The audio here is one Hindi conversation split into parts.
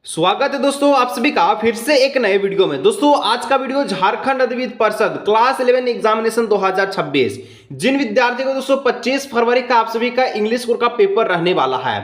स्वागत है दोस्तों आप सभी का फिर से एक नए वीडियो में। दोस्तों आज का वीडियो झारखंड अधिविद्य परिषद क्लास 11 एग्जामिनेशन 2026 जिन विद्यार्थियों को दोस्तों 25 फरवरी का आप सभी का इंग्लिश कोर का पेपर रहने वाला है।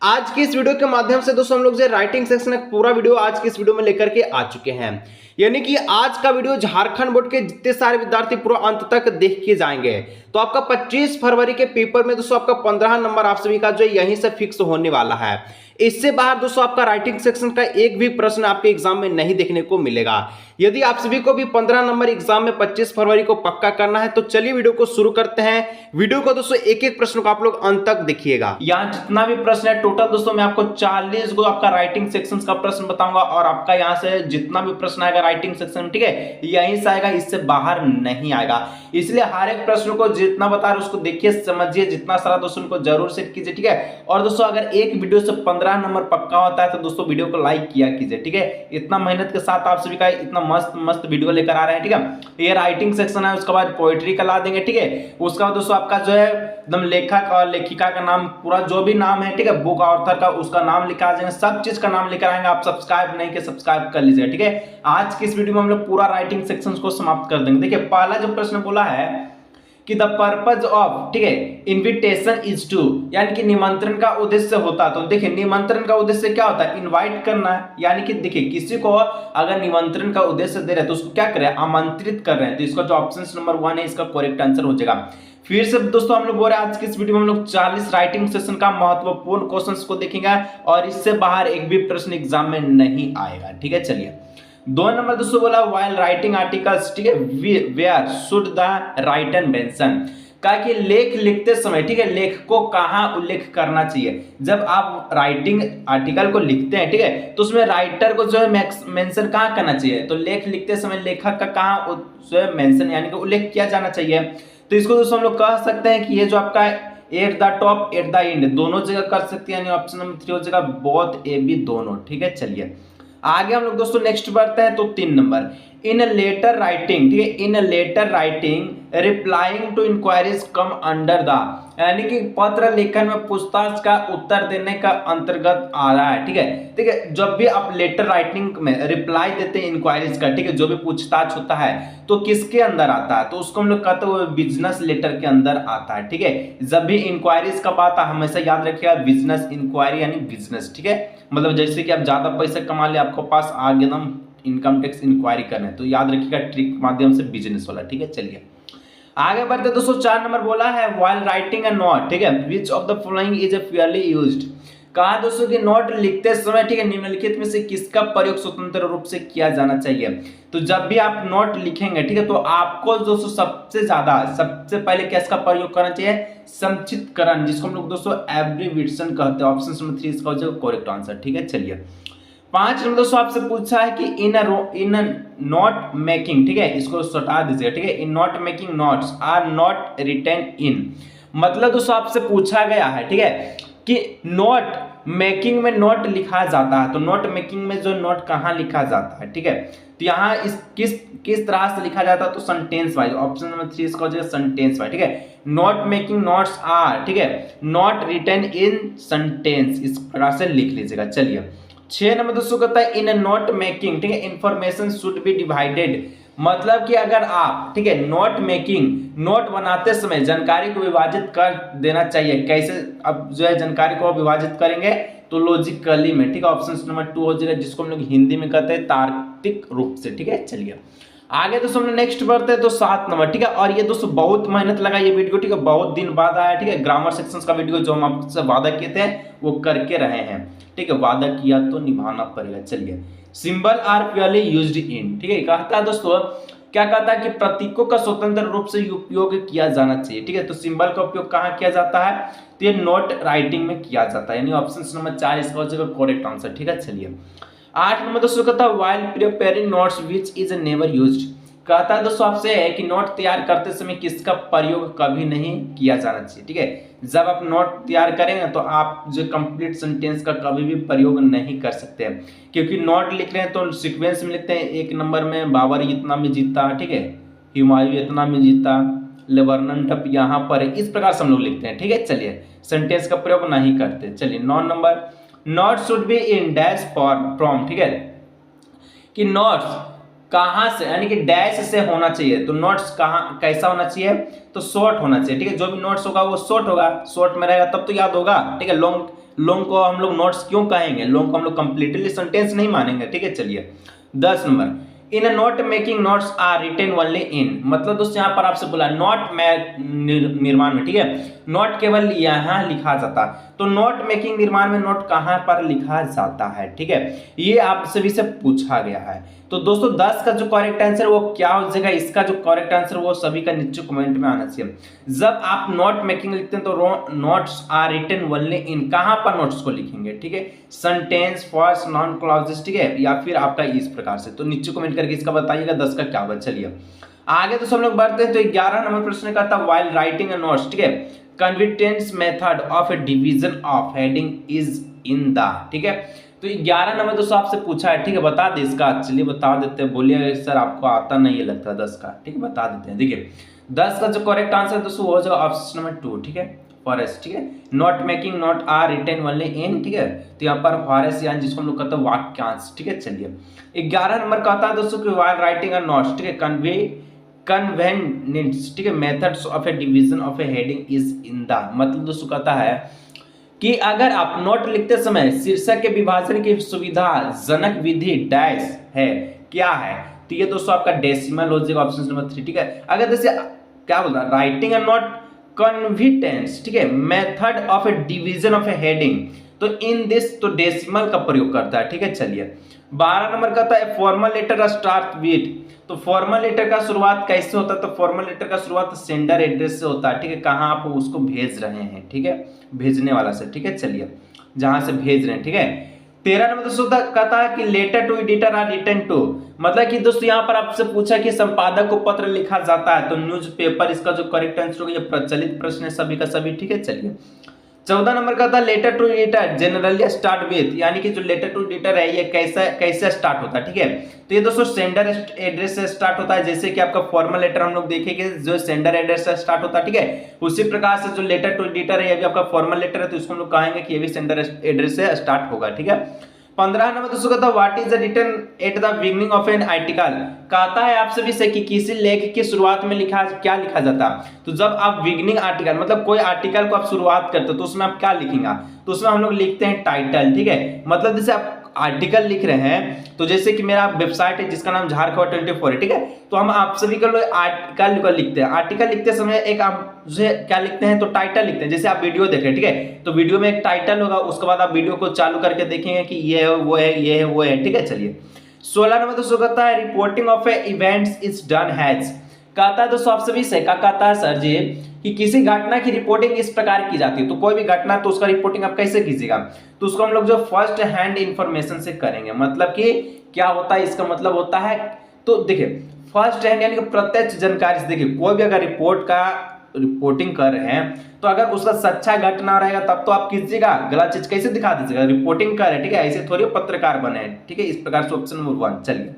आज की इस वीडियो के माध्यम से दोस्तों हम लोग जो राइटिंग सेक्शन का पूरा वीडियो आज की इस वीडियो में लेकर के आ चुके हैं। यानी कि आज का वीडियो झारखंड बोर्ड के जितने सारे विद्यार्थी पूरा अंत तक देख के जाएंगे तो आपका 25 फरवरी के पेपर में दोस्तों आपका 15 नंबर आप सभी का जो यहीं से फिक्स होने वाला है। इससे बाहर दोस्तों आपका राइटिंग सेक्शन का एक भी प्रश्न आपके एग्जाम में नहीं देखने को मिलेगा। यदि आप सभी को भी 15 नंबर एग्जाम में 25 फरवरी को पक्का करना है तो चलिए वीडियो को शुरू करते हैं। वीडियो को दोस्तों एक एक प्रश्न को आप लोग अंत तक देखिएगा। यहाँ जितना भी प्रश्न है टोटल दोस्तों मैं आपको 40 को आपका राइटिंग सेक्शन का प्रश्न बताऊंगा और आपका यहाँ से जितना भी प्रश्न आएगा राइटिंग सेक्शन ठीक है यहीं से आएगा, इससे बाहर नहीं आएगा। इसलिए हर एक प्रश्न को जितना बता रहे उसको देखिए समझिए, जितना सारा दोस्तों उनको जरूर सेट कीजिए ठीक है। और दोस्तों अगर एक वीडियो से 15 नंबर पक्का होता है तो दोस्तों वीडियो को लाइक किया कीजिए ठीक है। इतना मेहनत के साथ आप सभी का इतना मस्त मस्त वीडियो लेकर आ रहे हैं ठीक है। ये राइटिंग सेक्शन है, उसके बाद पोएट्री का ला देंगे ठीक है। उसका दोस्तों आपका जो है एकदम लेखक और लेखिका का नाम पूरा जो भी नाम है ठीक है, बुक ऑथर का उसका नाम लिखा जाएगा, सब चीज का नाम लेकर आएंगे। आप सब्सक्राइब नहीं किए सब्सक्राइब कर लीजिए ठीक है। आज की इस वीडियो में हम लोग पूरा राइटिंग सेक्शन को समाप्त कर देंगे। देखिए पहला जो प्रश्न बोला है कि द पर्पज ऑफ ठीक है इन्विटेशन इज टू, यानी कि निमंत्रण का उद्देश्य होता है। तो देखिए निमंत्रण का उद्देश्य क्या होता है, इनवाइट करना है। यानी कि देखिए किसी को अगर निमंत्रण का उद्देश्य दे रहे हैं तो उसको क्या करें, आमंत्रित कर रहे हैं। तो इसका जो ऑप्शन नंबर 1 है इसका करेक्ट आंसर हो जाएगा। फिर से दोस्तों हम लोग बोल रहे हैं आज की इस वीडियो में हम लोग 40 राइटिंग सेशन का महत्वपूर्ण क्वेश्चंस को देखेंगे और इससे बाहर एक भी प्रश्न एग्जाम में नहीं आएगा ठीक है। चलिए 2 नंबर दोस्तों बोला व्हाइल राइटिंग आर्टिकल्स ठीक है where should the writer mention, कहा कि लेख लिखते समय ठीक है लेख को कहां उल्लेख करना चाहिए। जब आप राइटिंग आर्टिकल को लिखते हैं ठीक है तो उसमें राइटर को जो है मेंशन कहां करना चाहिए। तो लेख लिखते समय लेखक का कहां जो है मेंशन यानी कि उल्लेख किया जाना चाहिए। तो इसको दोस्तों हम लोग कह सकते हैं कि ये जो आपका eight the top at the end दोनों जगह कर सकते हैं, यानी ऑप्शन नंबर 3 हो जाएगा बोथ ए बी दोनों ठीक है। चलिए आगे हम लोग दोस्तों नेक्स्ट बढ़ते हैं। तो 3 नंबर इन लेटर राइटिंग ठीक है in letter writing replying to enquiries come under the, यानी कि पत्र लेखन में पूछताछ का उत्तर देने का अंतर्गत आ रहा है ठीक है। ठीक है जब भी आप लेटर राइटिंग में रिप्लाई देते हैं इंक्वायरीज का ठीक है जो भी पूछताछ होता है तो किसके अंदर आता है, तो उसको हम लोग कहते हैं बिजनेस लेटर के अंदर आता है ठीक है। जब भी इंक्वायरीज का बात है हमेशा याद रखिएगा बिजनेस इंक्वायरी यानी बिजनेस ठीक है। मतलब जैसे कि आप ज्यादा पैसे कमा ले आपके पास आगे एकदम इनकम टैक्स इंक्वायरी करना है तो याद रखिएगा ट्रिक माध्यम से बिजनेस वाला ठीक है। चलिए आगे बढ़ते दोस्तों 4 नंबर बोला है व्हाइल राइटिंग अ नोट ठीक है विच of the following is fairly used, कहा दोस्तों कि नोट लिखते समय ठीक है निम्नलिखित में से किसका प्रयोग स्वतंत्र रूप से किया जाना चाहिए। तो जब भी आप नोट लिखेंगे ठीक है तो आपको दोस्तों सबसे पहले किसका प्रयोग करना चाहिए, संक्षिप्तकरण, जिसको हम लोग दोस्तों एब्रिविएशन कहते हैं। ऑप्शन नंबर 3 इसका हो जाएगा करेक्ट आंसर ठीक है। चलिए 5 नंबर दोस्तों आपसे पूछा है कि इन नोट मेकिंग ठीक है इसको हटा दीजिएगा ठीक है। In note making notes are not written in, मतलब दोस्तों आपसे पूछा गया है ठीक है कि नोट मेकिंग में नोट लिखा जाता है। तो नोट मेकिंग में जो नोट कहाँ लिखा जाता है ठीक है तो यहाँ इस किस तरह से लिखा जाता है तो सेंटेंस वाइज। ऑप्शन नंबर 3 इसका हो जाएगा सेंटेंस वाइज ठीक है। नोट मेकिंग नोट्स आर ठीक है नॉट रिटन इन सेंटेंस, इस प्रकार से लिख लीजिएगा। चलिए 6 नंबर दोस्तों कहता है इन नोट मेकिंग ठीक है इंफॉर्मेशन शुड बी डिवाइडेड, मतलब कि अगर आप ठीक है नोट मेकिंग नोट बनाते समय जानकारी को विभाजित कर देना चाहिए। कैसे अब जो है जानकारी को विभाजित करेंगे तो लॉजिकली में ठीक है। ऑप्शन नंबर 2 हो जाएगा जिसको हम लोग हिंदी में कहते हैं तार्किक रूप से ठीक है। चलिए आगे दोस्तों हम नेक्स्ट बढ़ते हैं तो 7 नंबर ठीक है। और ये दोस्तों बहुत मेहनत लगा ये वीडियो ठीक है, बहुत दिन बाद आया ठीक है। ग्रामर सेक्शन का वीडियो जो हम आपसे वादा किए थे वो करके रहे हैं ठीक है, वादा किया तो निभाना पड़ेगा। चलिए symbol are purely used in ठीक है, कहता है दोस्तों क्या कहता है कि प्रतीकों का स्वतंत्र रूप से उपयोग किया जाना चाहिए ठीक है। तो सिंबल का उपयोग कहाँ किया जाता है तो ये नोट राइटिंग में किया जाता है, यानी ऑप्शन नंबर 4 इसका हो जाएगा करेक्ट आंसर ठीक है। चलिए 8 नंबर दोस्तों कहता है while preparing notes which is never used, कहता है दोस्तों आपसे है कि नोट तैयार करते समय किसका प्रयोग कभी नहीं किया जाना चाहिए ठीक है। जब आप नोट तैयार करेंगे तो आप जो कंप्लीट सेंटेंस का कभी भी प्रयोग नहीं कर सकते हैं, क्योंकि नोट लिख रहे हैं तो सीक्वेंस में लिखते हैं। 1 नंबर में बाबर इतना में जीता ठीक है, हुमायूं इतना में जीता, लेबरनन टप यहाँ पर है, इस प्रकार से हम लोग लिखते हैं ठीक है। चलिए सेंटेंस का प्रयोग नहीं करते। चलिए 9 number notes should be in dash form from, ठीक है, कि नोट्स कहाँ से यानी कि डैश से होना चाहिए। तो नोट्स कहाँ कैसा होना चाहिए, तो शॉर्ट होना चाहिए, ठीक है। जो भी नोट्स होगा वो शॉर्ट होगा, शॉर्ट में रहेगा तब तो याद होगा, ठीक है। लॉन्ग लॉन्ग को हम लोग नोट्स क्यों कहेंगे, लॉन्ग को हम लोग कंप्लीटली सेंटेंस नहीं मानेंगे, ठीक है। चलिए 10 number, in note making notes are written only in, मतलब दोस्तों यहाँ पर आपसे बोला नोट में निर्माण में, ठीक है, नोट केवल यहाँ लिखा जाता। तो नोट मेकिंग निर्माण में नोट कहाँ पर लिखा जाता है, ठीक है, ये आप सभी से पूछा गया है। तो दोस्तों 10 का जो करेक्ट आंसर वो क्या हो जाएगा, इसका जो करेक्ट आंसर वो सभी का नीचे कमेंट में आना चाहिए। जब आप नोट मेकिंग लिखते हैं तो notes are written only in, कहां पर नोट्स को लिखेंगे, ठीक है, सेंटेंस, फर्स्ट, नाउन, क्लॉजेस, ठीक है, या फिर आपका इस प्रकार से। तो नीचे कमेंट करके इसका बताइएगा 10 का क्या होगा। चलिए आगे तो सब लोग बढ़ते हैं। तो 11 नंबर प्रश्न का था व्हाइल राइटिंग अ नोट्स, ठीक है, convenient method of a division of heading is in the, ठीक है। तो 11 नंबर दोस्तों आपसे पूछा है, ठीक है, बता दे इसका। चलिए बता देते हैं, बोलिए सर आपको आता नहीं है लगता 10 का, ठीक है, बता देते हैं। देखिए 10 का जो करेक्ट आंसर दोस्तों हो जाएगा ऑप्शन नंबर 2, ठीक है, फॉरेस्ट, ठीक है। Note making note are written only in, ठीक है, तो यहाँ पर फॉरेस्ट यानी जिसको हम लोग कहते हैं वाक्यांश, ठीक है। चलिए 11 नंबर का आता है दोस्तों कि व्हाइल राइटिंग अ नोट्स, ठीक है, कन्वेनिएंस, ठीक है, methods of a division of A heading is in the, मतलब दोस्तों कहता है कि अगर आप नोट लिखते समय शीर्षक के विभाजन की सुविधाजनक विधि डैश है, क्या है, तो ये दोस्तों आपका डेसिमल हो जाएगा, ऑप्शन नंबर 3, ठीक है। अगर जैसे क्या बोलता है, राइटिंग एंड नोट कन्विटेंस, ठीक है, method of a division of A heading, तो इन दिस तो डेसिमल का प्रयोग करता है, ठीक है। चलिए 12 नंबर का था फॉर्मल लेटर स्टार्ट विथ, तो फॉर्मल लेटर का शुरुआत कैसे होता है, तो फॉर्मल लेटर का शुरुआत सेंडर एड्रेस से होता है, ठीक है, कहाँ आप उसको भेज रहे हैं, ठीक है, भेजने वाला से, ठीक है। चलिए जहां से भेज रहे हैं, ठीक है। 13 नंबर दोस्तों कहता है कि letter to editor are written to, मतलब कि दोस्तों यहाँ पर आपसे पूछा कि संपादक को पत्र लिखा जाता है, तो न्यूज़पेपर इसका जो करेक्ट आंसर होगा, ये प्रचलित प्रश्न है सभी का सभी, ठीक है। चलिए 14 नंबर का था letter to editor generally start with, यानी कि जो लेटर टू एडिटर है ये कैसे स्टार्ट होता है, ठीक है। तो ये दोस्तों सेंडर एड्रेस से स्टार्ट होता है, जैसे कि आपका फॉर्मल लेटर हम लोग देखेंगे जो सेंडर एड्रेस से स्टार्ट होता है, ठीक है। उसी प्रकार से जो लेटर टू एडिटर है ये भी आपका फॉर्मल लेटर है, तो इसको हम लोग कहेंगे कि ये भी सेंडर एड्रेस से स्टार्ट होगा, ठीक है। 15 नंबर दोस्तों कहता है what is written at the beginning of an article, कहता है आपसे भी से कि किसी लेख की शुरुआत में क्या लिखा जाता है। तो जब आप बिगिनिंग आर्टिकल मतलब कोई आर्टिकल को आप शुरुआत करते हो तो उसमें आप क्या लिखेंगे, तो उसमें हम लोग लिखते हैं टाइटल, ठीक है। मतलब जैसे आप आर्टिकल लिख रहे हैं, तो जैसे कि मेरा वेबसाइट है जिसका नाम झारखंड 24 है, ठीक है, तो हम आप सभी को आर्टिकल लिखते हैं। आर्टिकल लिखते समय एक आप जो क्या लिखते हैं, तो टाइटल लिखते हैं। जैसे आप वीडियो देख रहे हैं, ठीक है, तो वीडियो में एक टाइटल होगा, उसके बाद आप वीडियो को चालू करके देखेंगे कि ये है वो है ये है वो है, ठीक है। चलिए 16 नंबर दोस्तों कहता है reporting of A events is done has, कहता है दोस्तों आप सभी से क्या कहता है सर जी कि किसी घटना की रिपोर्टिंग इस प्रकार की जाती है। तो कोई भी घटना तो उसका रिपोर्टिंग आप कैसे कीजिएगा, तो उसको हम लोग जो फर्स्ट हैंड इंफॉर्मेशन से करेंगे। मतलब कि क्या होता है, इसका मतलब होता है, तो देखिए फर्स्ट हैंड यानी कि प्रत्यक्ष जानकारी से। देखिए कोई भी अगर रिपोर्टिंग कर रहे हैं तो अगर उसका सच्चा घटना रहेगा तब तो आप कीजिएगा, गलत चीज कैसे दिखा दीजिएगा, रिपोर्टिंग कर रहे हैं, ठीक है, ऐसे थोड़ी पत्रकार बने, ठीक है। इस प्रकार से ऑप्शन नंबर 1। चलिए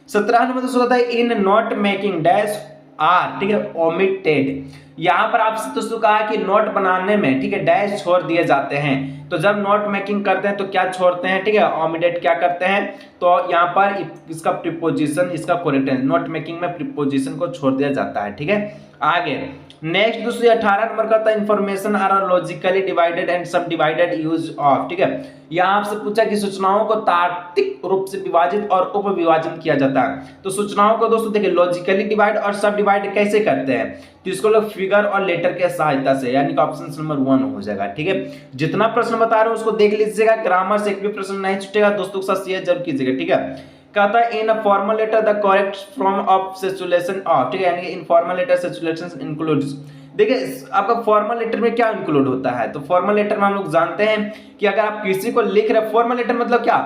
17 नंबर दोस्तों होता है in note making dash are, ठीक है, ओमिटेड, यहां पर आपसे दोस्तों कहा कि नोट बनाने में, ठीक है, डैश छोड़ दिए जाते हैं। तो जब नोट मेकिंग करते हैं तो क्या छोड़ते हैं, ठीक है, ओमिटेड क्या करते हैं, तो यहाँ पर इसका प्रीपोजिशन, इसका करेक्ट है, नोट मेकिंग में प्रीपोजिशन को छोड़ दिया जाता है, ठीक है। आगे नेक्स्ट दोस्तों 18 नंबर का था information are logically divided and subdivided use of, ठीक है। यहाँ आपसे पूछा कि सूचनाओं को तार्किक रूप से विभाजित और उप विभाजन किया जाता है। तो सूचनाओं को दोस्तों देखिए लॉजिकली डिवाइड और सब डिवाइड कैसे करते हैं, तो इसको लोग फिगर और लेटर के सहायता से, यानी कि ऑप्शन नंबर 1 हो जाएगा, ठीक है। जितना प्रश्न बता रहे हो उसको देख लीजिएगा, ग्रामर से एक भी प्रश्न नहीं छूटेगा, दोस्तों के साथ शेयर जरूर कीजिएगा, ठीक है। कहता है in a formal letter the correct form of saturation of, ठीक है, यानी कि in formal letter saturation includes. देखिए आपका फॉर्मल लेटर में क्या इंक्लूड होता है, तो फॉर्मल लेटर में हम लोग जानते हैं कि अगर आप किसी को लिख रहे, फॉर्मल लेटर मतलब क्या,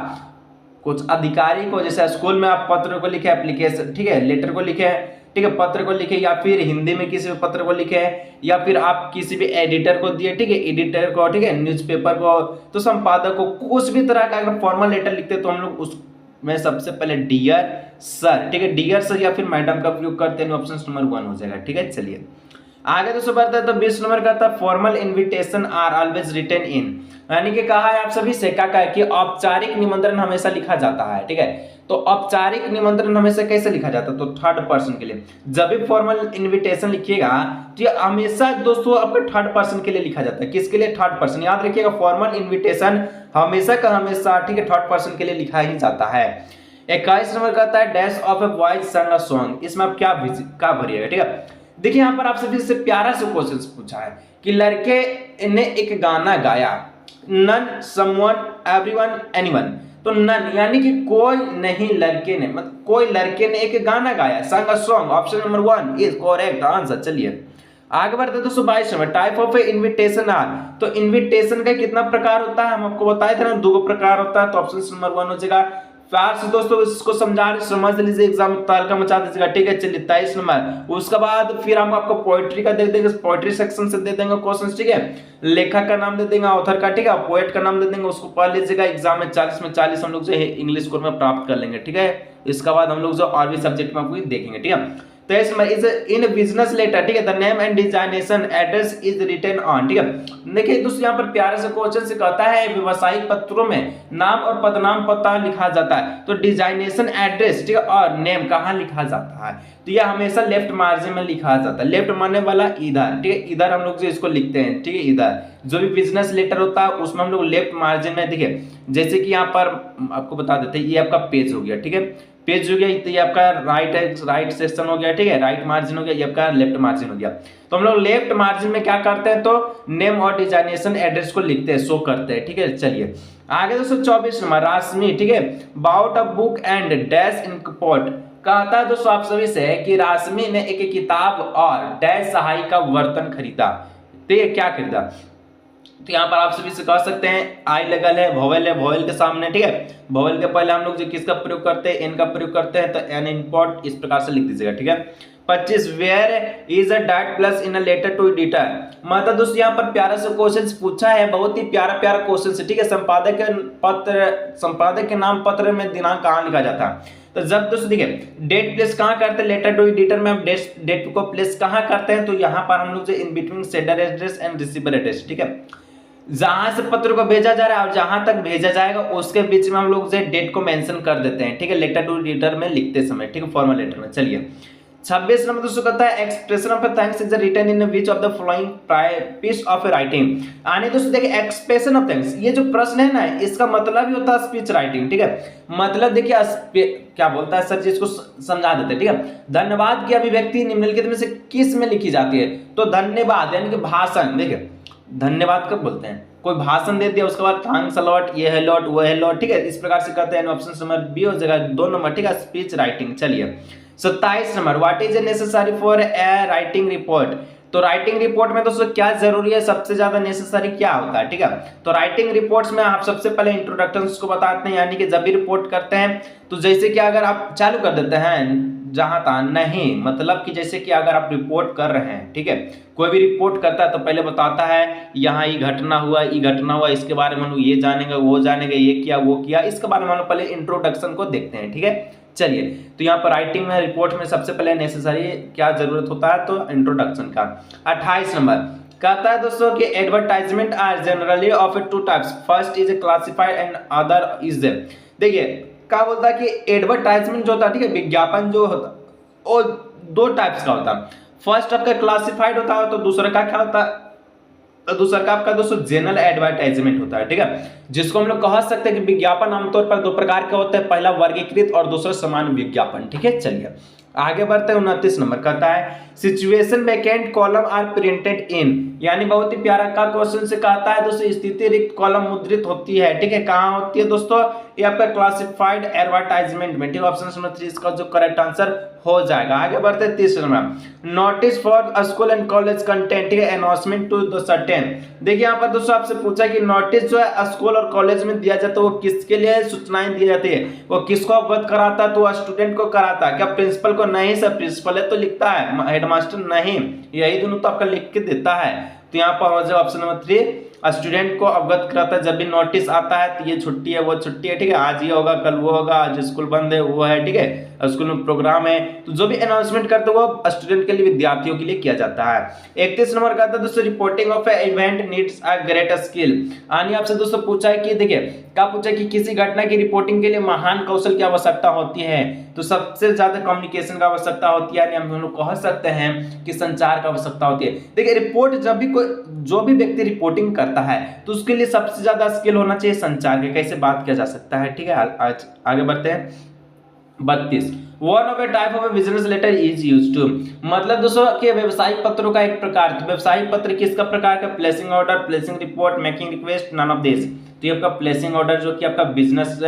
कुछ अधिकारी को, जैसे स्कूल में आप पत्र को लिखे, एप्लीकेशन, ठीक है, लेटर को लिखे, ठीक है, पत्र को लिखे, या फिर हिंदी में किसी भी पत्र को लिखे, या फिर आप किसी भी एडिटर को दिए, ठीक है, एडिटर को, ठीक है, न्यूज़पेपर को, तो संपादक को, कुछ भी तरह का अगर फॉर्मल लेटर लिखते हैं तो हम लोग उसमें सबसे पहले डियर सर, ठीक है, डियर सर या फिर मैडम का प्रयोग करते हैं, ऑप्शन नंबर 1 हो जाएगा, ठीक है। चलिए आगे दोस्तों बढ़ता है तो 20 नंबर का था formal invitation are always written in, यानी कि कहा है आप सभी से क्या है कि औपचारिक निमंत्रण हमेशा लिखा जाता है, ठीक है। तो औपचारिक निमंत्रण हमेशा कैसे लिखा जाता है, तो थर्ड पर्सन के लिए। जब भी फॉर्मल इनविटेशन लिखिएगा तो ये हमेशा दोस्तों आपका थर्ड पर्सन के लिए लिखा जाता है। किसके लिए? Third person. याद रखिएगा फॉर्मल इनविटेशन हमेशा का हमेशा, ठीक है, थर्ड पर्सन के लिए लिखा ही जाता है। 21 नंबर का आता है डैश ऑफ ए बॉय संग अ सॉन्ग, इसमें आप क्या भरिएगा, ठीक है। देखिए यहाँ पर आप सभी से प्यारा सा क्वेश्चन पूछा है कि लड़के ने एक गाना गाया, नन, समवन, एवरीवन, एनीवन। तो नन यानी कि कोई नहीं, लड़के ने, मतलब कोई लड़के ने एक गाना गाया, sang a song. Option number 1 is correct answer. चलिए आगे बढ़ते दोस्तों 22 number type of invitation are. तो इनविटेशन का कितना प्रकार होता है, हम आपको बताए थे ना, 2 प्रकार होता है। तो ऑप्शन नंबर 1 हो जाएगा। प्यार से दोस्तों इसको समझ लीजिए, एग्जाम तालका मचा दीजिएगा, ठीक है। चलिए 23 नंबर, उसके बाद फिर हम आपको पोएट्री का दे देंगे, पोएट्री सेक्शन से दे देंगे क्वेश्चन, ठीक है। लेखक का नाम दे देंगे, ऑथर का, ठीक है, पोएट का नाम दे देंगे, उसको पढ़ लीजिएगा। एग्जाम में 40 में 40 हम लोग जो है इंग्लिश स्कोर में प्राप्त कर लेंगे, ठीक है। इसके बाद हम लोग जो और भी सब्जेक्ट में आपको देखेंगे, ठीक है। तो इसमें इज इन बिजनेस लेटर, ठीक है, the name and designation address is written on, ठीक है। देखिए दोस्तों यहाँ पर प्यारे से क्वेश्चन से कहता है व्यवसायिक पत्रों में नाम और पदनाम पता लिखा जाता है, तो डिजाइनेशन एड्रेस, ठीक है, और नेम कहाँ लिखा जाता है, तो यह हमेशा लेफ्ट मार्जिन में लिखा जाता है। लेफ्ट मानने वाला इधर, ठीक है, इधर हम लोग जो इसको लिखते हैं, ठीक है, इधर जो भी बिजनेस लेटर होता है उसमें हम लोग लेफ्ट मार्जिन में, देखिए जैसे कि यहाँ पर आपको बता देते हैं, ये आपका पेज हो गया, ठीक है, पेज हो गया, तो ये आपका राइट सेक्शन हो गया, ठीक है, राइट मार्जिन हो गया, ये आपका लेफ्ट मार्जिन हो गया। तो हम लोग लेफ्ट मार्जिन में क्या करते हैं, तो नेम और डिजाइनेशन एड्रेस को लिखते हैं, शो करते हैं, ठीक है। चलिए आगे दोस्तों 24 नंबर राशमी, ठीक है, bout a book and dash in port. कहता है दोस्तों आप सभी से कि राशमी ने एक किताब और डैश सहाय का बर्तन खरीदा, तो ये क्या खरीदा, तो यहाँ पर आप सभी से कह सकते हैं आई लगल है, वोवेल के सामने, ठीक है, वोवेल के पहले हम लोग जो किसका प्रयोग करते हैं, एन का प्रयोग करते हैं, तो एन इंपोर्ट इस प्रकार से लिख दीजिएगा, ठीक है। 25 where is a date placed in a letter to editor. मतलब दोस्तों यहाँ पर प्यारा से क्वेश्चन पूछा है, बहुत ही प्यारा क्वेश्चन है, ठीक है। संपादक के नाम पत्र में दिनांक कहाँ लिखा जाता है, तो जब दोस्तों देखिए डेट प्लेस कहाँ करते हैं, लेटर टू एडिटर में हम डेट को प्लेस कहाँ करते हैं, तो यहाँ पर हम लोग जो in between sender address and receiver address, ठीक है, जहां से पत्र को भेजा जा रहा है और जहां तक भेजा जाएगा उसके बीच में हम लोग जो डेट को मेंशन कर देते हैं, ठीक है, लेटर टू एडिटर में लिखते समय, ठीक है, फॉर्मल लेटर में। चलिए 26 नंबर दोस्तों कहता है expression of thanks is written in which of the following piece of writing. आने दोस्तों देखिए एक्सप्रेशन ऑफ थैंक्स, ये जो प्रश्न है ना, इसका मतलब ही होता है स्पीच राइटिंग, ठीक है। मतलब देखिए क्या बोलता है सर जी, इसको समझा देते हैं, ठीक है। धन्यवाद की अभिव्यक्ति निम्नलिखित में से किस में लिखी जाती है, तो धन्यवाद यानी कि भाषण, देखिए धन्यवाद कब बोलते हैं, कोई भाषण दे दिया उसके बाद थैंक्स अ लॉट, ये है लॉट, वो है लॉट, ठीक है, इस प्रकार से कहते हैं। ऑप्शन नंबर बी हो जाएगा 2 नंबर, ठीक है, स्पीच राइटिंग। चलिए 27 number what is necessary for a writing report. तो राइटिंग रिपोर्ट में दोस्तों क्या जरूरी है, सबसे ज्यादा नेसेसरी क्या होता है, ठीक है। तो राइटिंग रिपोर्ट्स में आप सबसे पहले इंट्रोडक्शन को बताते हैं, यानी कि जब भी रिपोर्ट करते हैं तो जैसे कि अगर आप चालू कर देते हैं जहां तहां, नहीं मतलब कि जैसे कि अगर आप रिपोर्ट कर रहे हैं, ठीक है, कोई भी रिपोर्ट करता है तो पहले बताता है यहाँ ये घटना हुआ, इसके बारे में हम लोग ये जानेंगे, वो जानेंगे, ये किया, वो किया, इसके बारे में हम लोग पहले इंट्रोडक्शन को देखते हैं, ठीक है। चलिए तो यहाँ पर राइटिंग में रिपोर्ट में सबसे पहले नेसेसरी क्या जरूरत होता है, तो इंट्रोडक्शन का। 28 नंबर कहता है दोस्तों कि advertisement are generally of two types, first is classified and other is. देखिए क्या बोलता है कि एडवर्टाइजमेंट जो होता है, ठीक है, विज्ञापन जो होता है वो 2 टाइप्स का होता है। फर्स्ट आपका क्लासिफाइड होता है, तो दूसरा का क्या होता है, तो दूसरा का आपका दोस्तों जनरल एडवर्टाइजमेंट होता है, ठीक है, जिसको हम लोग कह सकते हैं कि विज्ञापन आमतौर पर 2 प्रकार के होते हैं, पहला वर्गीकृत और दूसरा समान विज्ञापन, ठीक है। चलिए आगे बढ़ते हैं 29 नंबर कहता है situation vacant column are printed in, यानी बहुत ही प्यारा का क्वेश्चन से कहता है दोस्तों स्थिति रिक्त कॉलम मुद्रित होती है, ठीक है, कहाँ होती है दोस्तों, ये आपका क्लासिफाइड एडवर्टाइजमेंट में, ठीक है। ऑप्शन नंबर 3 इसका जो करेक्ट आंसर हो जाएगा। आगे बढ़ते हैं 30 number notice for school and college content, ठीक है, अनाउंसमेंट टू द सर्टेन। देखिए यहाँ पर दोस्तों आपसे पूछा कि नोटिस जो है स्कूल और कॉलेज में दिया जाता है वो किसके लिए सूचनाएं दी जाती है, वो किसको अवगत कराता है, तो स्टूडेंट को कराता है, क्या प्रिंसिपल को, नहीं सर प्रिंसिपल है तो लिखता है, हेडमास्टर नहीं, यही दोनों तो आपका लिख के देता है। तो यहाँ पर हो जाए ऑप्शन नंबर 3 स्टूडेंट को अवगत कराता है, जब भी नोटिस आता है तो ये छुट्टी है वो छुट्टी है, ठीक है, आज ये होगा कल वो होगा, आज स्कूल बंद है वो है, ठीक है, स्कूल में प्रोग्राम है, तो जो भी अनाउंसमेंट करते हैं वो स्टूडेंट के लिए, विद्यार्थियों के लिए किया जाता है। 31 नंबर का आता है दोस्तों reporting of A event needs a great skill. आने आपसे दोस्तों पूछा है कि देखिए क्या पूछा है कि किसी घटना की रिपोर्टिंग के लिए महान कौशल की आवश्यकता होती है, तो सबसे ज्यादा कम्युनिकेशन का आवश्यकता होती है, यानी हम लोग कह सकते हैं कि संचार का आवश्यकता होती है। देखिए रिपोर्ट जब भी कोई जो भी व्यक्ति रिपोर्टिंग करता है तो उसके लिए सबसे ज्यादा स्किल होना चाहिए संचार के, कैसे बात किया जा सकता है। ठीक है, आज आगे बढ़ते हैं। 32 one of a type of a business letter is used to, मतलब दोस्तों के व्यवसायिक पत्रों का एक प्रकार, तो व्यवसायिक पत्र किसका प्रकार का, placing order, placing report, making request, none of this. तो ये आपका प्लेसिंग ऑर्डर जो कि आपका बिजनेस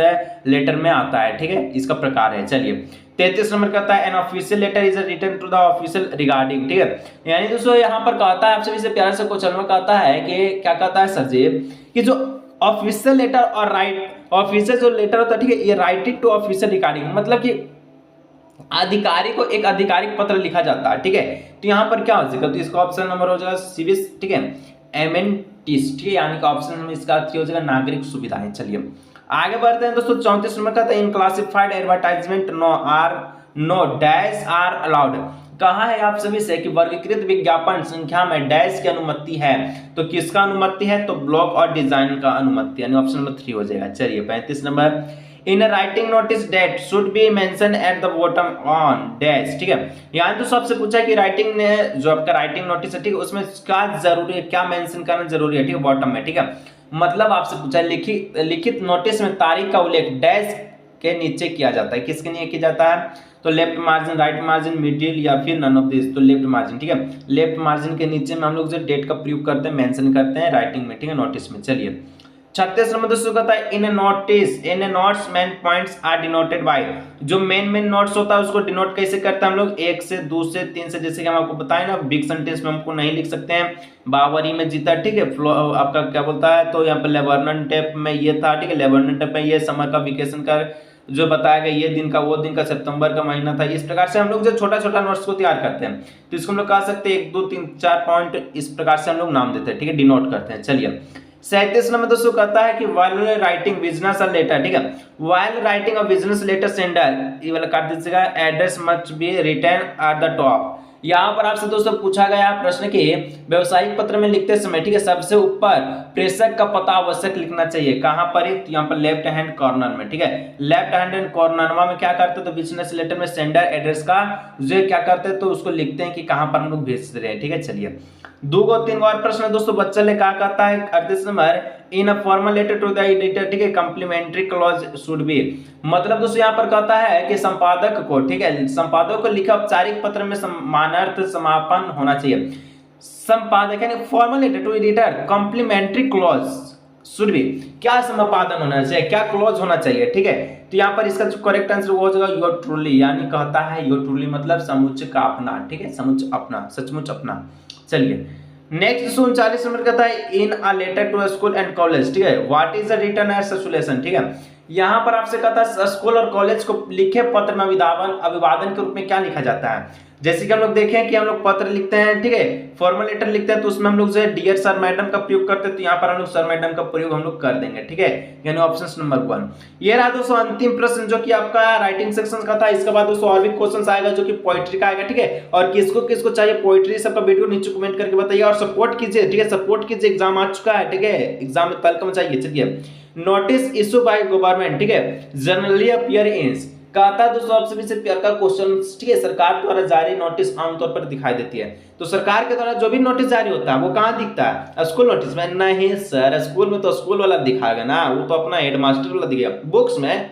लेटर में आता है, ठीक है, इसका प्रकार है। चलिए 33 नंबर कहता है an official letter is written to the official regarding, ठीक है, यानी दोस्तों यहाँ पर कहता है आपसे इसे प्यार से क्वेश्चन में कहता है कि क्या कहता है सर जी कि जो ऑफिशियल लेटर और ऑफिशियल जो लेटर होता है, ठीक है, ये राइटिंग टू ऑफिशियल रिगार्डिंग, मतलब कि अधिकारी को एक आधिकारिक पत्र लिखा जाता है, ठीक है। तो यहाँ पर क्या हो जाएगा, तो इसका ऑप्शन नंबर हो जाएगा सिविस, ठीक है, एमेनिटीज, ठीक है, यानी कि ऑप्शन नंबर इसका हो जाएगा नागरिक सुविधाएं। चलिए आगे बढ़ते हैं दोस्तों। 34 नंबर का था in classified advertisement no dash are allowed, कहा है आप सभी से कि वर्गीकृत विज्ञापन संख्या में डैश की अनुमति है, तो किसका अनुमति है, तो ब्लॉक और डिजाइन का अनुमति, यानी ऑप्शन नंबर 3 हो जाएगा। चलिए 35 number in writing notice date should be mention at the bottom on dash, ठीक है, यहाँ तो सबसे पूछा कि राइटिंग ने जो आपका राइटिंग नोटिस है, ठीक है, उसमें क्या जरूरी है, क्या मेंशन करना जरूरी है, ठीक है, बॉटम में, ठीक है, मतलब आपसे पूछा लिखित नोटिस में तारीख का उल्लेख डैश के नीचे किया जाता है, किसके नीचे किया जाता है, तो left margin, right margin, middle या फिर नन ऑफ दिस, तो लेफ्ट मार्जिन, ठीक है, लेफ्ट मार्जिन के नीचे में हम लोग जो डेट का प्रयोग करते हैं, मेंशन करते हैं राइटिंग में, ठीक है, नोटिस में। चलिए 36 नंबर दोस्तों कहता है in a notes main points are denoted by, जो मेन नोट्स होता है उसको डिनोट कैसे करते हैं हम लोग, 1 से 2 से 3 से, जैसे कि हम आपको बताएं ना बिग सेंटेंस में हमको नहीं लिख सकते हैं, बावरी में जीता, ठीक है, आपका क्या बोलता है, तो यहाँ पे लेबरन टेप में ये था, ठीक है, लेबरन टेप में ये समर का वेकेशन का जो बताया गया, ये दिन का वो दिन का सितंबर का महीना था। इस प्रकार से हम लोग जो छोटा छोटा नोट्स को तैयार करते हैं, तो इसको हम लोग कह सकते हैं 1 2 3 4 पॉइंट, इस प्रकार से हम लोग नाम देते हैं, ठीक है, डिनोट करते हैं। चलिए 37 नंबर दोस्तों कहता है कि व्हाइल राइटिंग बिजनेस लेटर, ठीक है, while writing a business letter sender, ये वाला काट दीजिएगा, address must be written at the top. यहाँ पर आपसे दोस्तों पूछा गया प्रश्न कि व्यवसायिक पत्र में लिखते समय, ठीक है, सबसे ऊपर प्रेषक का पता आवश्यक लिखना चाहिए, कहां पर, यहाँ पर लेफ्ट हैंड कॉर्नर में, ठीक है, लेफ्ट हैंड कॉर्नर में क्या करते हैं, तो बिजनेस लेटर में सेंडर एड्रेस का जो क्या करते हैं, तो उसको लिखते हैं कि कहां पर हम लोग भेज रहे हैं, ठीक है। चलिए 2 और 3 और प्रश्न दोस्तों बच्चा ने क्या कहता है 38 number in a formal letter to the editor, ठीक है, कम्प्लीमेंट्री क्लॉज शुड बी, मतलब दोस्तों यहाँ पर कहता है कि संपादक को, ठीक है, संपादक को लिखा औपचारिक पत्र में समानार्थ समापन होना चाहिए, संपादक यानी formal letter to editor complimentary clause should be, क्या समापादन होना चाहिए, क्या क्लॉज होना चाहिए, ठीक है। तो यहाँ पर इसका जो करेक्ट आंसर वो हो जाएगा योर ट्रूली, यानी कहता है योर ट्रूली मतलब समुच्चय का अपना, ठीक है, समुच्चय अपना, सचमुच अपना। चलिए नेक्स्ट 39 नंबर कहता है in a letter to school and college, ठीक है, what is the return as salutation, ठीक है, यहाँ पर आपसे कहता है स्कूल और कॉलेज को लिखे पत्र में अभिवादन के रूप में क्या लिखा जाता है, जैसे कि हम लोग देखें कि हम लोग पत्र लिखते हैं, ठीक है, फॉर्मल लेटर लिखते हैं, तो उसमें हम लोग जो है डियर सर मैडम का प्रयोग करते हैं, तो यहाँ पर हम लोग सर मैडम का प्रयोग हम लोग कर देंगे, ठीक है, यानी ऑप्शन नंबर 1। ये रहा दोस्तों अंतिम प्रश्न जो कि आपका राइटिंग सेक्शन का था। इसके बाद दोस्तों और भी क्वेश्चन आएगा जो कि पोइट्री का आएगा, ठीक है, और किसको किसको चाहिए पोइट्री सबका वीडियो नीचे कमेंट करके बताइए और सपोर्ट कीजिए, ठीक है, सपोर्ट कीजिए, एग्जाम आ चुका है, ठीक है, एग्जाम में तलक मचाइए। चलिए नोटिस इशू बाय गवर्नमेंट, ठीक है, जनरली अपीयर इन, कहता है दोस्तों आपसे भी से प्यार का क्वेश्चन, ठीक है, सरकार द्वारा जारी नोटिस आमतौर पर दिखाई देती है, तो सरकार के द्वारा जो भी नोटिस जारी होता है वो कहाँ दिखता है, स्कूल नोटिस में, नहीं सर, स्कूल में तो स्कूल वाला दिखाएगा ना, वो तो अपना हेडमास्टर वाला दिखेगा, बुक्स में,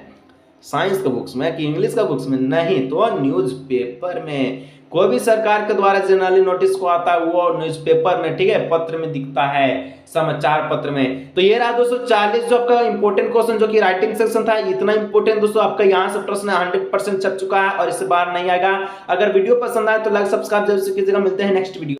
साइंस का बुक्स में कि इंग्लिश का बुक्स में, नहीं तो न्यूज़पेपर में, कोई भी सरकार के द्वारा जनरली नोटिस को आता है वो न्यूज़पेपर में, ठीक है, पत्र में दिखता है, समाचार पत्र में। तो ये रहा दोस्तों 40 जो आपका इंपॉर्टेंट क्वेश्चन जो कि राइटिंग सेक्शन था, इतना इंपॉर्टेंट दोस्तों आपका यहाँ से प्रश्न 100% छप चुका है और इससे बाहर नहीं आएगा। अगर वीडियो पसंद आए तो लाइक सब्सक्राइब जरूर कीजिएगा। मिलते हैं नेक्स्ट वीडियो।